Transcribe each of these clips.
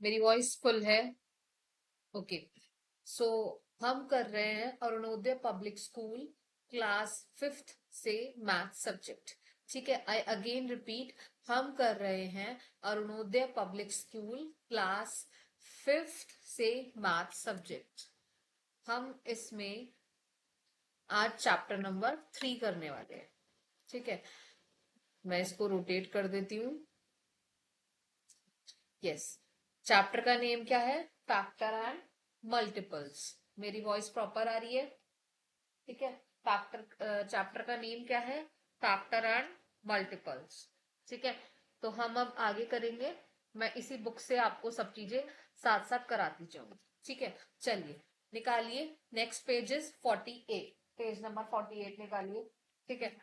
मेरी voice full है? Okay. सो हम कर रहे हैं Arunoday public school class fifth से मैथ सब्जेक्ट। ठीक है, आई अगेन रिपीट, हम कर रहे हैं Arunoday public school class fifth से मैथ सब्जेक्ट। हम इसमें आज चैप्टर नंबर 3 करने वाले हैं। ठीक है, मैं इसको रोटेट कर देती हूँ। यस, चैप्टर का नेम क्या है? Factor and multiples. मेरी वॉइस प्रॉपर आ रही है? ठीक है। फैक्टर चैप्टर का नेम क्या है? Factor and multiples. ठीक है, तो हम अब आगे करेंगे। मैं इसी बुक से आपको सब चीजें साथ साथ कराती जाऊंगी। ठीक है, चलिए निकालिए। Next page is 48, page number 48 निकालिए। ठीक है,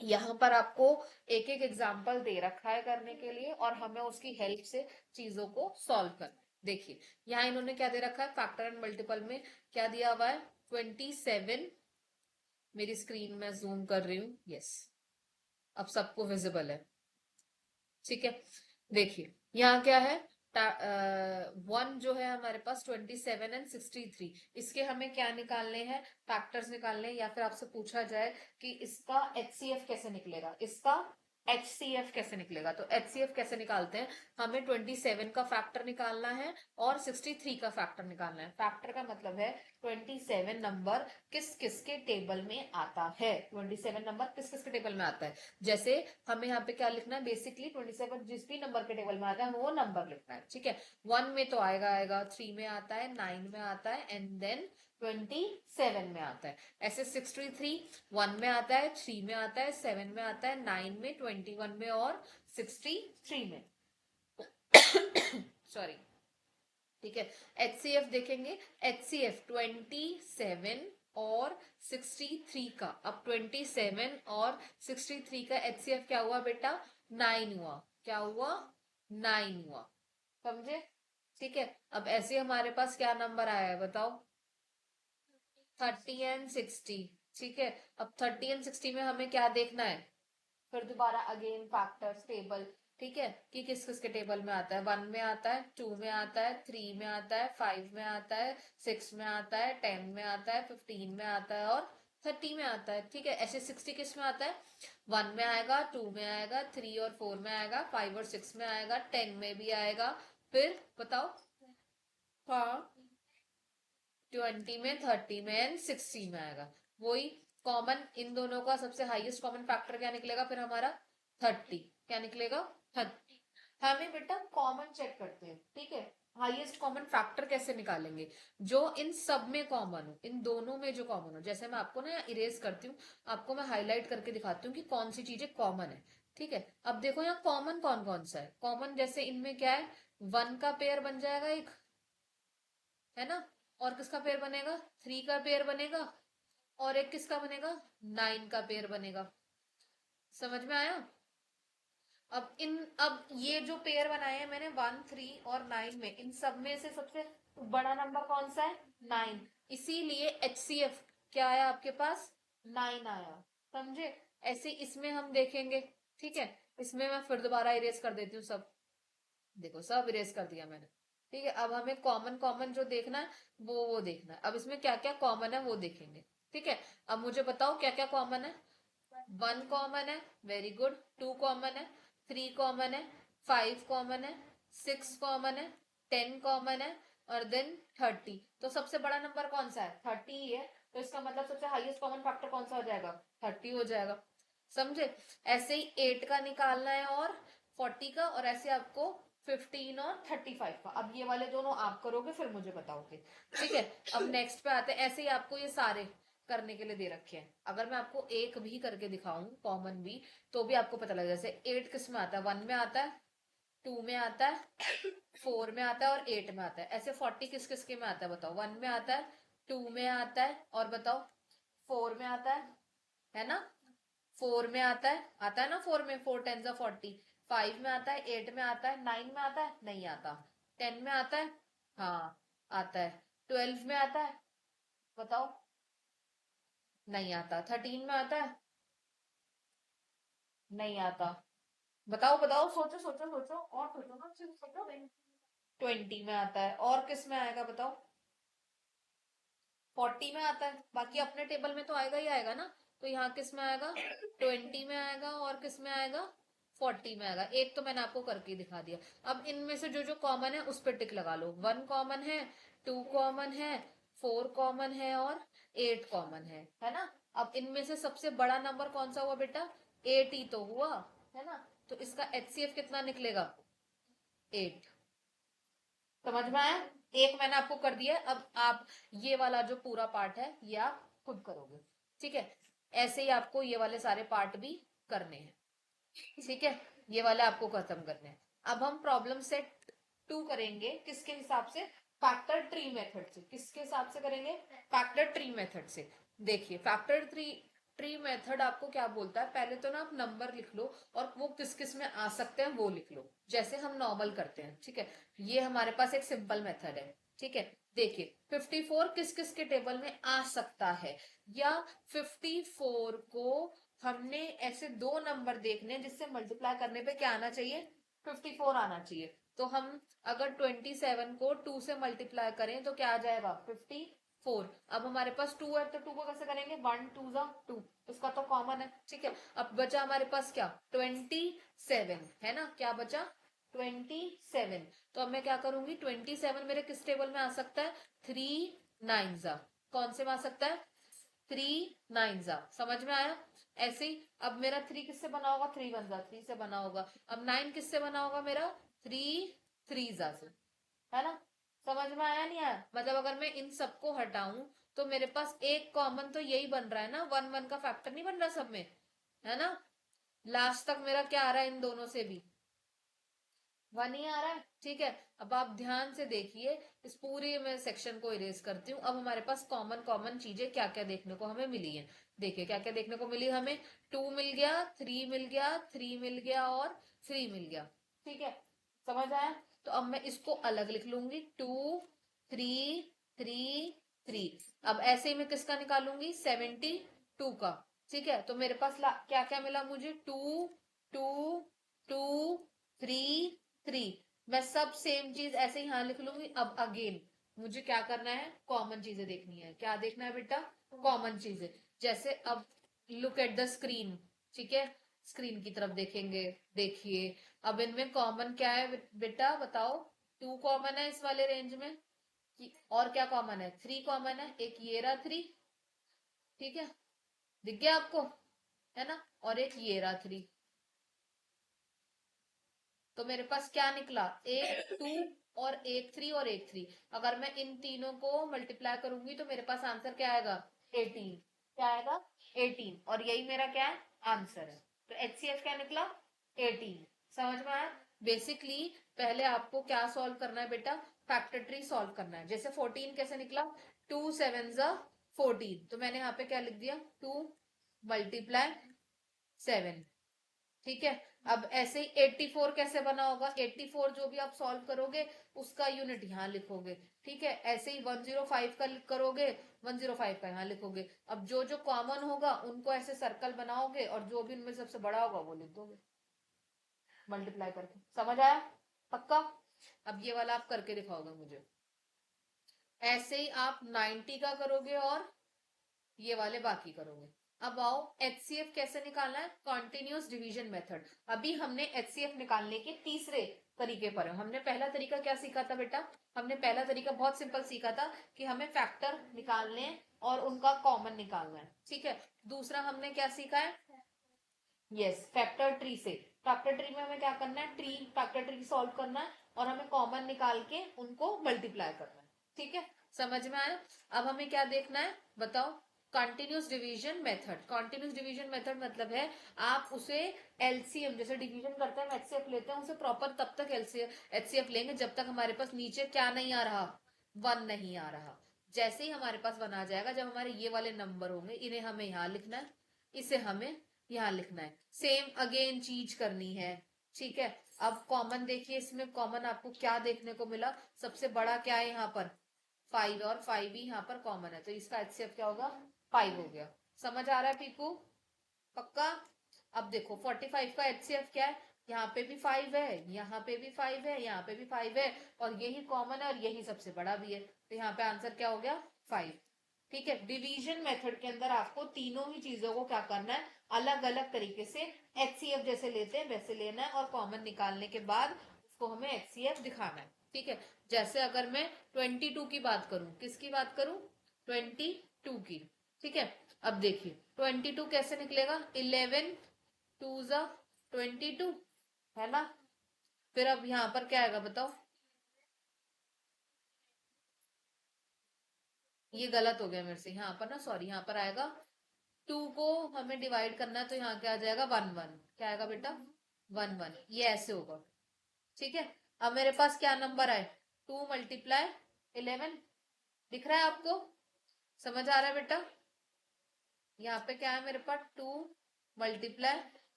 यहाँ पर आपको एक एक एग्जाम्पल दे रखा है करने के लिए, और हमें उसकी हेल्प से चीजों को सॉल्व करना है। देखिए, यहाँ इन्होंने क्या दे रखा है, फैक्टर एंड मल्टीपल में क्या दिया हुआ है? 27। मेरी स्क्रीन में जूम कर रही हूँ। यस, अब सबको विजिबल है। ठीक है, देखिए यहाँ क्या है? वन जो है हमारे पास 27 एंड 63, इसके हमें क्या निकालने हैं? फैक्टर्स निकालने हैं, या फिर आपसे पूछा जाए कि इसका एचसीएफ कैसे निकलेगा, इसका एचसीएफ कैसे निकलेगा, तो एचसीएफ कैसे निकालते हैं? हमें 27 का फैक्टर निकालना है और 63 का फैक्टर निकालना है। फैक्टर का मतलब है 27 नंबर किस किस के टेबल में आता है, 27 नंबर किस किस के टेबल में आता है। जैसे हमें यहाँ पे क्या लिखना है, बेसिकली 27 जिस भी नंबर के टेबल में आता है वो नंबर लिखना है। ठीक है, 1 में तो आएगा आएगा, 3 में आता है, 9 में आता है, एंड देन 27 में आता है। ऐसे 63 1 में आता है, 3 में आता है, 7 में आता है, 9 में, 21 में और 63 में। सॉरी। ठीक है, एचसीएफ देखेंगे। एचसीएफ 27 और 63 का, अब 27 और 63 का एचसीएफ क्या हुआ बेटा? 9 हुआ। क्या हुआ? 9 हुआ। समझे? ठीक है, अब ऐसे हमारे पास क्या नंबर आया है बताओ? 30 एंड 60। ठीक है, अब 30 एंड 60 में हमें क्या देखना है? फिर दोबारा अगेन फैक्टर्स टेबल। ठीक है, कि किस किस के टेबल में आता है। 1 में आता है, 2 में आता है, 3 में आता है, 5 में आता है, 6 में आता है, 10 में आता है, 15 में आता है और 30 में आता है। ठीक है, ऐसे 60 किस में आता है? 1 में आएगा, 2 में आएगा, 3 और 4 में आएगा, 5 और 6 में आएगा, 10 में भी आएगा। फिर बताओ। हाँ, 20 में, 30 में एंड 60 में आएगा। वही कॉमन, इन दोनों का सबसे हाईएस्ट कॉमन फैक्टर क्या निकलेगा फिर हमारा? 30। क्या निकलेगा? 30। हमें बेटा कॉमन चेक करते हैं। ठीक है, हाईएस्ट कॉमन फैक्टर कैसे निकालेंगे? जो इन सब में कॉमन हो, इन दोनों में जो कॉमन हो। जैसे मैं आपको ना इरेज करती हूँ, आपको मैं हाईलाइट करके दिखाती हूँ कि कौन सी चीजें कॉमन है। ठीक है, अब देखो यहाँ कॉमन कौन कौन सा है। कॉमन जैसे इनमें क्या है, 1 का पेयर बन जाएगा एक, है ना? और किसका पेयर बनेगा? 3 का पेयर बनेगा। और एक किसका बनेगा? 9 का पेयर बनेगा। समझ में आया? अब ये जो पेयर बनाए हैं मैंने 1, 3 और 9 में, इन सब में से सबसे बड़ा नंबर कौन सा है? 9। इसीलिए एचसीएफ क्या आया आपके पास? 9 आया। समझे? ऐसे इसमें हम देखेंगे। ठीक है, इसमें मैं फिर दोबारा इरेज कर देती हूँ सब। देखो, सब इरेज कर दिया मैंने। ठीक है, अब हमें कॉमन कॉमन जो देखना है वो देखना है। अब इसमें क्या क्या कॉमन है वो देखेंगे। ठीक है, अब मुझे बताओ क्या क्या कॉमन है। 1 कॉमन है, वेरी गुड। 2 कॉमन है, 3 कॉमन है, 5 कॉमन है, 6 कॉमन है, 10 कॉमन है, और देन 30। तो सबसे बड़ा नंबर कौन सा है? 30 ही है। तो इसका मतलब सबसे हाईएस्ट कॉमन फैक्टर कौन सा हो जाएगा? 30 हो जाएगा। समझे? ऐसे ही 8 का निकालना है और 40 का, और ऐसे आपको 15 और 35 का। अब ये वाले दोनों आप करोगे फिर मुझे बताओगे। ठीक है, अब नेक्स्ट पे आते हैं। ऐसे ही आपको ये सारे करने के लिए दे रखे हैं। अगर मैं आपको एक भी करके दिखाऊं कॉमन भी, तो भी आपको पता लग जैसे 8 किस में आता है? 1 में आता है, 2 में आता है, 4 में आता है और 8 में आता है। ऐसे 40 किस किस के में आता है बताओ? 1 में आता है, 2 में आता है, और बताओ 4 में आता है ना? 4 में आता है ना? 4 में 4 10 जा 40। 5 में आता है, 8 में आता है, 9 में आता है, नहीं आता। 10 में आता है, हाँ आता है। 12 में आता है, बताओ, नहीं आता। 13 में आता है, नहीं आता। बताओ बताओ, सोचो सोचो सोचो, और सोचो ना, सिर्फ सोचो। 20 में आता है। और किस में आएगा बताओ? 40 में आता है। बाकी अपने टेबल में तो आएगा ही आएगा ना। तो यहाँ किस में आएगा? 20 में आएगा। और किस में आएगा? 40 में आएगा। एक तो मैंने आपको करके दिखा दिया। अब इनमें से जो जो कॉमन है उस पर टिक लगा लो। 1 कॉमन है, 2 कॉमन है, 4 कॉमन है और 8 कॉमन है ना। अब इनमें से सबसे बड़ा नंबर कौन सा हुआ बेटा? 8 ही तो हुआ, है ना। तो इसका HCF कितना निकलेगा? 8। समझ में आया? एक मैंने आपको कर दिया है। अब आप ये वाला जो पूरा पार्ट है ये आप खुद करोगे, ठीक है। ऐसे ही आपको ये वाले सारे पार्ट भी करने हैं, ठीक है। ये वाले आपको खत्म करने हैं। अब हम प्रॉब्लम सेट 2 करेंगे किसके हिसाब से? फैक्टर ट्री मेथड से। किसके हिसाब से करेंगे? फैक्टर ट्री मेथड से। देखिए फैक्टर ट्री मेथड आपको क्या बोलता है, पहले तो ना आप नंबर लिख लो और वो किस किस में आ सकते हैं वो लिख लो, जैसे हम नॉर्मल करते हैं, ठीक है। ये हमारे पास एक सिंपल मेथड है, ठीक है। देखिए 54 किस किस के टेबल में आ सकता है, या 54 को हमने ऐसे दो नंबर देखने जिससे मल्टीप्लाई करने पे क्या आना चाहिए? 54 आना चाहिए। तो हम अगर 27 को 2 से मल्टीप्लाई करें तो क्या आ जाएगा? 54। अब हमारे पास 2 है तो 2 को कैसे करेंगे? 1 2 जा 2, इसका तो कॉमन है, ठीक है। अब बचा हमारे पास क्या? 27, है ना। क्या बचा? 27। तो अब मैं क्या करूंगी? 27 मेरे किस टेबल में आ सकता है? 3 9 जा। कौन से में आ सकता है? 3 9 जा। समझ में आया? ऐसे ही अब मेरा 3 किससे बना होगा? 3 1 जा 3 से बना होगा। अब 9 किससे बना होगा मेरा? 3 3 जा से, है ना। समझ में आया नहीं आया? मतलब अगर मैं इन सबको हटाऊं तो मेरे पास एक कॉमन तो यही बन रहा है ना, 1 1 का फैक्टर नहीं बन रहा सब में, है ना। लास्ट तक मेरा क्या आ रहा है इन दोनों से भी? 1 ही आ रहा है, ठीक है। अब आप ध्यान से देखिए, इस पूरे मैं सेक्शन को इरेज करती हूँ। अब हमारे पास कॉमन कॉमन चीजें क्या क्या देखने को हमें मिली है। देखिए क्या क्या देखने को मिली हमें। 2 मिल गया, 3 मिल गया, 3 मिल गया और 3 मिल गया, ठीक है। समझ आया? तो अब मैं इसको अलग लिख लूंगी, 2 3 3 3। अब ऐसे ही मैं किसका निकालूंगी? 72 का, ठीक है। तो मेरे पास क्या क्या मिला मुझे? 2 2 2 3 3। मैं सब सेम चीज ऐसे ही यहां लिख लूंगी। अब अगेन मुझे क्या करना है? कॉमन चीजें देखनी है। क्या देखना है बेटा? कॉमन चीजें। जैसे अब लुक एट द स्क्रीन, ठीक है। स्क्रीन की तरफ देखेंगे। देखिए अब इनमें कॉमन क्या है बेटा बताओ? 2 कॉमन है इस वाले रेंज में। और क्या कॉमन है? 3 कॉमन है। एक ये रहा 3, ठीक है, दिख गया आपको, है ना। और एक ये रहा 3। तो मेरे पास क्या निकला? एक 2 और एक 3 और एक 3। अगर मैं इन तीनों को मल्टीप्लाई करूंगी तो मेरे पास आंसर क्या आएगा? 18। क्या आएगा? 18। और यही मेरा क्या है? आंसर है। तो HCF क्या निकला? 18। समझ में आया? बेसिकली पहले आपको क्या सॉल्व करना है बेटा? फैक्टर ट्री सॉल्व करना है। जैसे 14 कैसे निकला? 2 7 जा 14। तो मैंने यहाँ पे क्या लिख दिया? 2 मल्टीप्लाई 7, ठीक है। अब ऐसे ही 84 कैसे बना होगा? 84 जो भी आप सॉल्व करोगे उसका यूनिट यहाँ लिखोगे, ठीक है। ऐसे ही 105 का करोगे, 105 का यहाँ लिखोगे। अब जो जो कॉमन होगा उनको ऐसे सर्कल बनाओगे और जो भी उनमें सबसे बड़ा होगा वो लिख दोगे मल्टीप्लाई करके। समझ आया? पक्का? अब ये वाला आप करके दिखाओगे मुझे। ऐसे ही आप 90 का करोगे और ये वाले बाकी करोगे। अब आओ HCF कैसे निकालना है? Continuous division method. अभी हमने HCF निकालने के तीसरे तरीके पर है। हमने पहला तरीका क्या सीखा था बेटा? हमने पहला तरीका बहुत सिंपल सीखा था कि हमें फैक्टर निकालने और उनका कॉमन निकालना है, ठीक है। दूसरा हमने क्या सीखा है? यस, फैक्टर ट्री से। फैक्टर ट्री में हमें क्या करना है? फैक्टर ट्री सॉल्व करना है और हमें कॉमन निकाल के उनको मल्टीप्लाई करना है, ठीक है। समझ में आया? अब हमें क्या देखना है बताओ? Continuous division method. Continuous division method मतलब है आप उसे LCM जैसे डिवीजन करते हैं HCF लेते हैं, उसे प्रॉपर तब तक HCF लेंगे जब तक हमारे पास नीचे क्या नहीं आ रहा? 1 नहीं आ रहा। जैसे ही हमारे पास 1 आ जाएगा, जब हमारे ये वाले नंबर होंगे इन्हें हमें यहाँ लिखना है, इसे हमें यहाँ लिखना है। सेम अगेन चीज करनी है, ठीक है। अब कॉमन देखिए, इसमें कॉमन आपको क्या देखने को मिला? सबसे बड़ा क्या है यहाँ पर? 5, और 5 भी यहाँ पर कॉमन है, तो इसका HCF क्या होगा? 5 हो गया। समझ आ रहा है पीकू? पक्का? अब देखो 45 का HCF क्या है? यहाँ पे भी 5 है, यहाँ पे भी 5 है, यहाँ पे भी 5 है, और यही कॉमन है और यही सबसे बड़ा भी है, तो यहाँ पे आंसर क्या हो गया 5। ठीक है, डिवीजन मेथड के अंदर आपको तीनों ही चीजों को क्या करना है, अलग अलग तरीके से एचसीएफ जैसे लेते हैं वैसे लेना है, और कॉमन निकालने के बाद उसको हमें एचसीएफ दिखाना है। ठीक है, जैसे अगर मैं 22 की बात करूं, किसकी बात करूं, 22 की। ठीक है, अब देखिए 22 कैसे निकलेगा, 11 टू जा 22, है ना। फिर अब यहाँ पर क्या आएगा बताओ, ये गलत हो गया मेरे से, यहाँ पर ना सॉरी, यहाँ पर आएगा 2 को हमें डिवाइड करना है, तो यहाँ क्या आ जाएगा 1 1, क्या आएगा बेटा 1 1, ये ऐसे होगा। ठीक है, अब मेरे पास क्या नंबर आए, 2 मल्टीप्लाई 11, दिख रहा है आपको, समझ आ रहा है बेटा। यहाँ पे क्या है मेरे पास 2 मल्टीप्लाई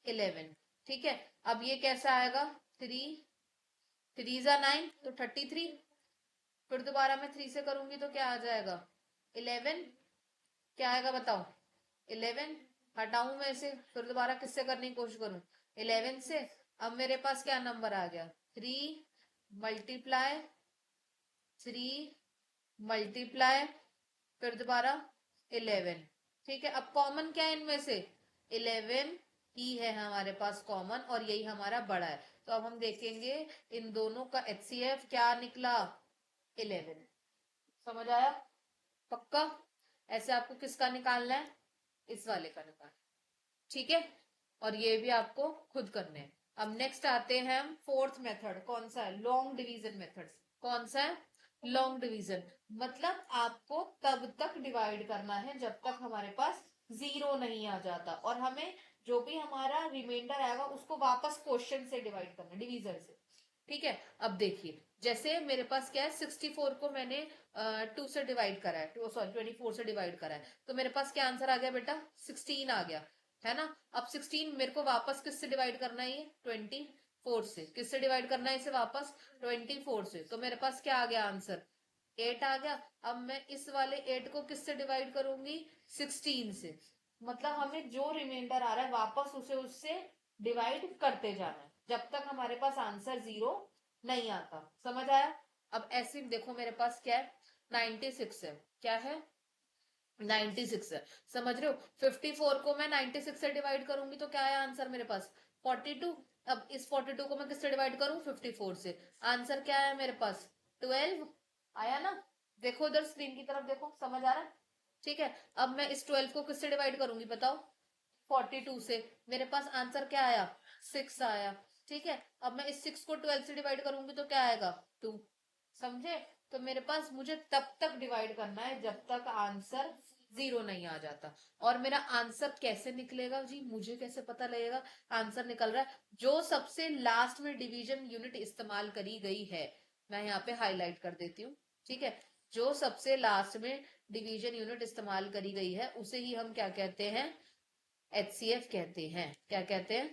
11। ठीक है, अब ये कैसा आएगा, 3 जा 9 तो 33, फिर दोबारा मैं 3 से करूंगी तो क्या आ जाएगा 11, क्या आएगा बताओ 11, हटाऊं मैं इसे, फिर दोबारा किससे करने की कोशिश करूं, 11 से। अब मेरे पास क्या नंबर आ गया, 3 मल्टीप्लाई 3 मल्टीप्लाई, फिर दोबारा 11। ठीक है, अब कॉमन क्या है इनमें से, 11 ही है हमारे पास कॉमन, और यही हमारा बड़ा है, तो अब हम देखेंगे इन दोनों का एचसीएफ क्या निकला, 11। समझ आया, पक्का। ऐसे आपको किसका निकालना है, इस वाले का निकालना है। ठीक है, और ये भी आपको खुद करने हैं। अब नेक्स्ट आते हैं हम फोर्थ मेथड, कौन सा है, लॉन्ग डिवीजन मेथड। कौन सा है, लॉन्ग डिवीजन, मतलब आपको तब तक डिवाइड करना है जब तक हमारे पास जीरो नहीं आ जाता, और हमें जो भी हमारा रिमाइंडर आएगा उसको वापस क्वेश्चन से डिवाइड करना, डिवीजन से। ठीक है, अब देखिए जैसे मेरे पास क्या है, 64 को मैंने 2 से डिवाइड करा है, सॉरी 24 से डिवाइड करा है, तो मेरे पास क्या आंसर आ गया बेटा, 16 आ गया, है ना। अब 16 मेरे को वापस किससे डिवाइड करना है, ये 24 से, किससे डिवाइड करना है इसे वापस, 24 से, तो मेरे पास क्या आ गया आंसर, 8 आ गया। अब मैं इस वाले 8 को किससे डिवाइड करूंगी, 16 से, मतलब हमें जो रिमाइंडर आ रहा है वापस उसे उससे डिवाइड करते जाना है जब तक हमारे पास आंसर जीरो नहीं आता। समझ आया। अब ऐसे देखो मेरे पास क्या है, 96 है, क्या है 96 है, समझ रहे हो। 54 को मैं 96 से डिवाइड करूंगी तो क्या है आंसर मेरे पास, 42। अब इस 42 को मैं किससे डिवाइड करूं, 54 से, आंसर क्या है मेरे पास 12 आया ना। देखो इधर स्क्रीन की तरफ देखो, समझ आ रहा है। ठीक है, अब मैं इस 12 को किससे डिवाइड करूंगी बताओ, 42 से, मेरे पास आंसर क्या आया, 6 आया। ठीक है, अब मैं इस 6 को 12 से डिवाइड करूंगी तो क्या आएगा, 2। समझे, तो मेरे पास मुझे तब तक डिवाइड करना है जब तक आंसर जीरो नहीं आ जाता। और मेरा आंसर कैसे निकलेगा जी, मुझे कैसे पता लगेगा आंसर निकल रहा है, जो सबसे लास्ट में डिवीजन यूनिट इस्तेमाल करी गई है, मैं यहाँ पे हाईलाइट कर देती हूँ। ठीक है, जो सबसे लास्ट में डिवीजन यूनिट इस्तेमाल करी गई है उसे ही हम क्या कहते हैं, एचसीएफ कहते हैं। क्या कहते हैं,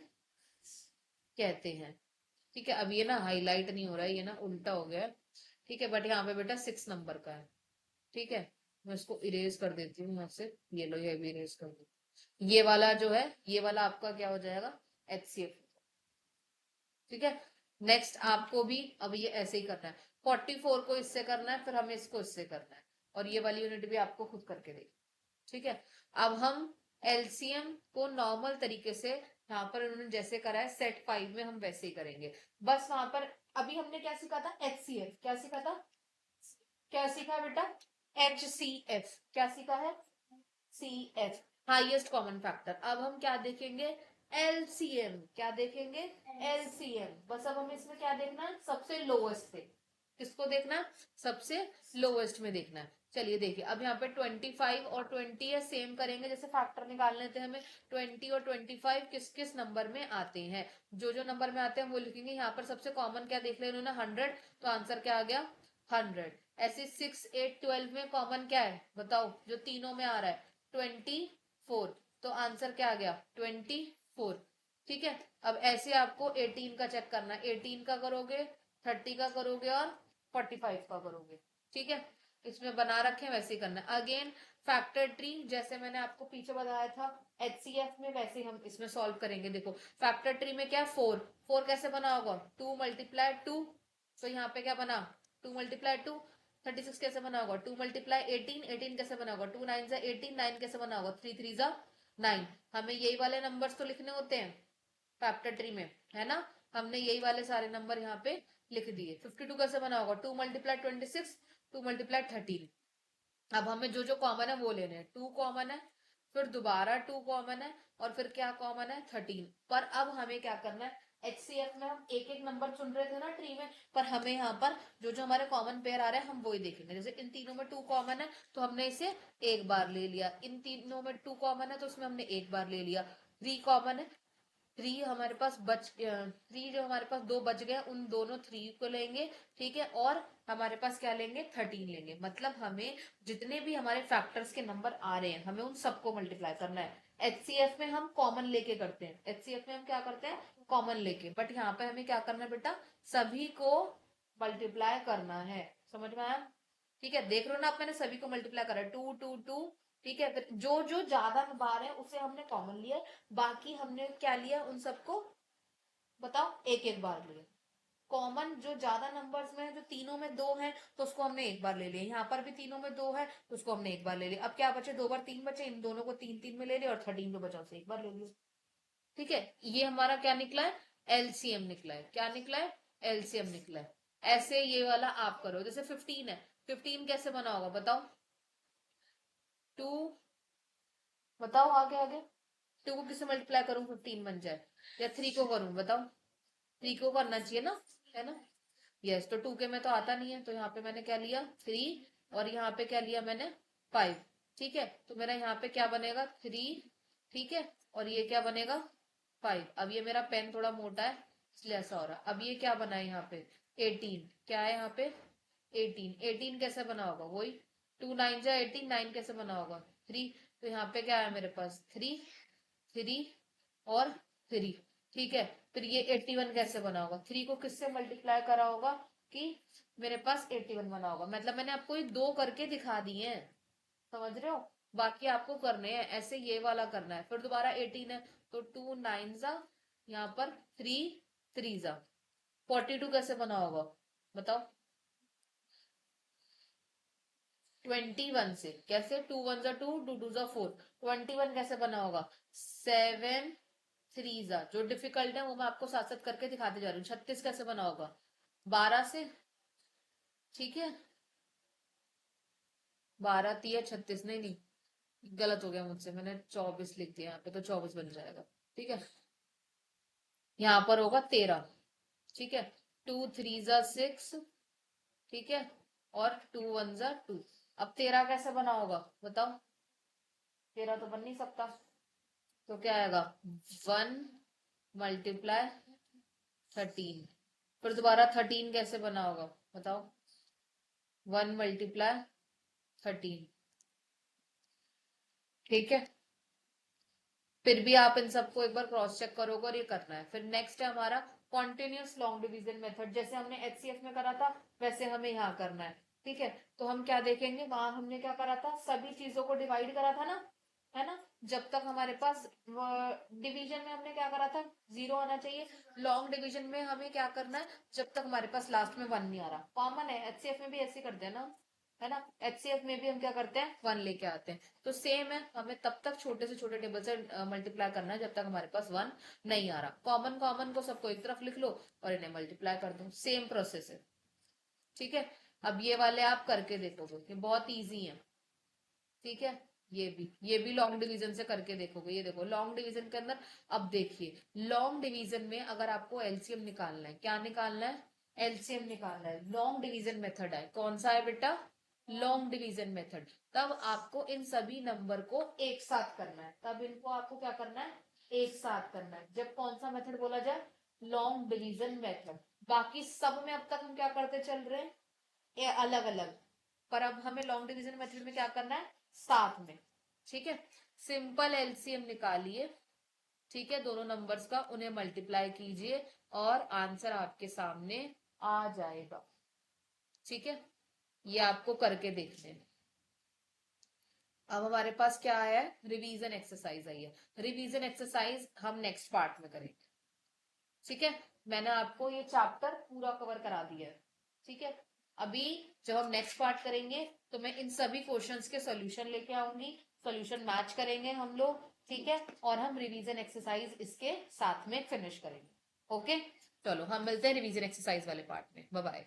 कहते हैं। ठीक है, अब ये ना हाईलाइट नहीं हो रहा है, ये ना उल्टा हो गया है। ठीक है, बट यहाँ पे बेटा 6 नंबर का है। ठीक है, मैं इसको इरेज कर देती हूँ यहाँ से, ये लो ये भी इरेज कर दो। ये वाला जो है, ये वाला आपका क्या हो जाएगा, एचसीएफ। ठीक है, नेक्स्ट आपको भी अब ये ऐसे ही करना है, 44 को इससे करना है, फिर हमें इसको इससे करना है, और ये वाली यूनिट भी आपको खुद करके देगी। ठीक है, अब हम एलसीएम को नॉर्मल तरीके से, यहाँ पर उन्होंने जैसे करा है सेट 5 में, हम वैसे ही करेंगे। बस वहां पर अभी हमने क्या सीखा था, एचसीएफ, क्या सीखा था, क्या सीखा है बेटा, एचसीएफ, क्या सीखा है, सीएफ, हाईएस्ट कॉमन फैक्टर। अब हम क्या देखेंगे, एलसीएम, क्या देखेंगे, एलसीएम। बस अब हमें इसमें क्या देखना है, सबसे लोवेस्ट पे, किसको देखना है, सबसे लोवेस्ट में देखना है। चलिए देखिए, अब यहाँ पे 25 और 20 है, सेम करेंगे जैसे फैक्टर निकालने थे हमें, 20 और 25 किस किस नंबर में आते हैं, जो जो नंबर में आते हैं वो लिखेंगे। यहाँ पर सबसे कॉमन क्या देख लिया उन्होंने, 100, तो आंसर क्या आ गया 100। ऐसे 6 8 12 में कॉमन क्या है बताओ, जो तीनों में आ रहा है 24, तो आंसर क्या आ गया 24। ठीक है, अब ऐसे आपको 18 का चेक करना है, 18 का करोगे, 30 का करोगे और 45 का करोगे। ठीक है, इसमें बना रखे हैं वैसे ही करना है। अगेन फैक्टर ट्री जैसे मैंने आपको पीछे बताया था एचसीएफ में, वैसे ही हम इसमें सॉल्व करेंगे। देखो फैक्टर ट्री में क्या, फोर, फोर कैसे बना होगा, 2 × 2, तो यहाँ पे क्या बना 2 × 2, 36 कैसे बना होगा 2 × 18, 18 कैसे बना होगा 2 9 × 18, 9 कैसे बना होगा 3 3 9। हमें यही वाले नंबर्स तो लिखने होते हैं फैक्टर ट्री में, है ना। हमने यही वाले सारे नंबर यहाँ पे लिख दिए। 52 कैसे बना होगा 2 × 26, 2 × 13। अब हमें जो जो कॉमन है वो लेने हैं। 2 कॉमन है, फिर दोबारा 2 कॉमन है, और फिर क्या कॉमन है 13। पर अब हमें क्या करना है, एचसीएफ में हम एक एक नंबर चुन रहे थे ना ट्री में, पर हमें यहाँ पर जो जो हमारे कॉमन पेयर आ रहे हैं हम वही देखेंगे। जैसे इन तीनों में 2 कॉमन है तो हमने इसे एक बार ले लिया, इन तीनों में 2 कॉमन है तो उसमें हमने एक बार ले लिया। 3 कॉमन है, थ्री हमारे पास थ्री जो हमारे पास दो बच गए उन दोनों थ्री को लेंगे, ठीक है। और हमारे पास क्या लेंगे 13 लेंगे। मतलब हमें जितने भी हमारे फैक्टर्स के नंबर आ रहे हैं हमें उन सबको मल्टीप्लाई करना है। एचसीएफ में हम कॉमन लेके करते हैं, एचसीएफ में हम क्या करते हैं कॉमन लेके, बट यहाँ पे हमें क्या करना है बेटा, सभी को मल्टीप्लाई करना है। समझ में आया, ठीक है। देख रहे हो ना आप, मैंने सभी को मल्टीप्लाई करा, 2 2 2, ठीक है। फिर जो जो ज्यादा बार है उसे हमने कॉमन लिया, बाकी हमने क्या लिया उन सबको बताओ एक एक बार लिया। कॉमन जो ज्यादा नंबर्स में है, जो तीनों में दो है तो उसको हमने एक बार ले लिया। यहाँ पर भी तीनों में दो है तो उसको हमने एक बार ले लिया। अब क्या बचे, 2 बार 3 बचे, इन दोनों को 3 3 में ले लिया, और 13 जो बचा उसे एक बार ले लिया। ठीक है, ये हमारा क्या निकला है, एलसीएम निकला है। क्या निकला है, एलसीएम निकला है। ऐसे ये वाला आप करो। जैसे 15 है, 15 कैसे बना होगा बताओ, 2, बताओ आगे आगे, 2 को किससे मल्टीप्लाई करूं 15 बन जाए, या 3 को करूं बताओ, 3 को करना चाहिए ना, है ना। यस, तो 2 के में तो आता नहीं है, तो यहाँ पे मैंने क्या लिया 3, और यहाँ पे क्या लिया मैंने 5। ठीक है, तो मेरा यहाँ पे क्या बनेगा 3, ठीक है, और ये क्या बनेगा 5। अब ये मेरा पेन थोड़ा मोटा है इसलिए ऐसा हो रहा है। अब ये क्या बना है यहाँ पे 18, क्या है यहाँ पे 18, 18 कैसे बना होगा वही 2 9 × 18, 9 कैसे बना होगा 3। तो यहाँ पे क्या है मेरे पास 3 3 और 3, ठीक है। फिर ये 81 कैसे बना होगा, 3 को किससे मल्टीप्लाई करा होगा कि मेरे पास 81 बना होगा। मतलब मैंने आपको ये दो करके दिखा दिए हैं, समझ रहे हो, बाकी आपको करने हैं। ऐसे ये वाला करना है। फिर दोबारा 18 है तो 2 9 जा, यहाँ पर 3 3 जा, 42 कैसे बना होगा बताओ 21 से। कैसे 2 1 जा 2, 2 2 जा 4, 21 कैसे बना होगा 7 3 जा। जो डिफिकल्ट है वो मैं आपको साथ साथ करके दिखाते जा रही हूँ। 36 कैसे बना होगा 12 से, ठीक है। 12 3 36, नहीं नहीं गलत हो गया मुझसे, मैंने 24 लिख दिया यहाँ पे, तो 24 बन जाएगा, ठीक है। यहाँ पर होगा 13, ठीक है। 2 3 जा 6, ठीक है, और 2 1 जा 2। अब 13 कैसे बना होगा बताओ, 13 तो बन नहीं सकता, तो क्या आएगा 1 × 13। फिर दोबारा 13 कैसे बना होगा बताओ, 1 × 13, ठीक है। फिर भी आप इन सबको एक बार क्रॉस चेक करोगे और ये करना है। फिर नेक्स्ट है हमारा कॉन्टिन्यूस लॉन्ग डिवीजन मेथड। जैसे हमने एचसीएफ में करा था वैसे हमें यहाँ करना है, ठीक है। तो हम क्या देखेंगे, वहां हमने क्या करा था, सभी चीजों को डिवाइड करा था ना, है ना। जब तक हमारे पास डिवीजन में हमने क्या करा था, 0 आना चाहिए। लॉन्ग डिवीजन में हमें क्या करना है, जब तक हमारे पास लास्ट में 1 नहीं आ रहा। कॉमन है, एचसीएफ में भी ऐसे करते हैं ना, है ना। एचसीएफ में भी हम क्या करते हैं 1 लेके आते हैं। तो सेम है, हमें तब तक छोटे से छोटे टेबल से मल्टीप्लाई करना है जब तक हमारे पास 1 नहीं आ रहा। कॉमन कॉमन को सबको एक तरफ लिख लो और इन्हें मल्टीप्लाई कर दो, सेम प्रोसेस है, ठीक है। अब ये वाले आप करके देखोगे, ये बहुत ईजी है, ठीक है। ये भी लॉन्ग डिवीजन से करके देखोगे। ये देखो लॉन्ग डिवीजन के अंदर, अब देखिए लॉन्ग डिवीजन में अगर आपको एलसीएम निकालना है, क्या निकालना है, एलसीएम निकालना है। लॉन्ग डिवीजन मेथड है, कौन सा है बेटा, लॉन्ग डिवीजन मेथड। तब आपको इन सभी नंबर को एक साथ करना है, तब इनको आपको क्या करना है एक साथ करना है। जब कौन सा मेथड बोला जाए, लॉन्ग डिवीजन मेथड। बाकी सब में अब तक हम क्या करते चल रहे हैं, ये अलग अलग, पर अब हमें लॉन्ग डिवीजन मेथड में क्या करना है साथ में, ठीक है। सिंपल एलसीएम निकालिए, ठीक है, दोनों नंबर्स का, उन्हें मल्टीप्लाई कीजिए और आंसर आपके सामने आ जाएगा, ठीक है। ये आपको करके देखने हैं। अब हमारे पास क्या आया है, रिवीजन एक्सरसाइज आई है। रिवीजन एक्सरसाइज हम नेक्स्ट पार्ट में करेंगे, ठीक है। मैंने आपको ये चैप्टर पूरा कवर करा दिया है, ठीक है। अभी जब हम नेक्स्ट पार्ट करेंगे तो मैं इन सभी क्वेश्चंस के सॉल्यूशन लेके आऊंगी, सॉल्यूशन मैच करेंगे हम लोग, ठीक है, और हम रिवीजन एक्सरसाइज इसके साथ में फिनिश करेंगे। ओके, चलो हम मिलते हैं रिवीजन एक्सरसाइज वाले पार्ट में। Bye bye.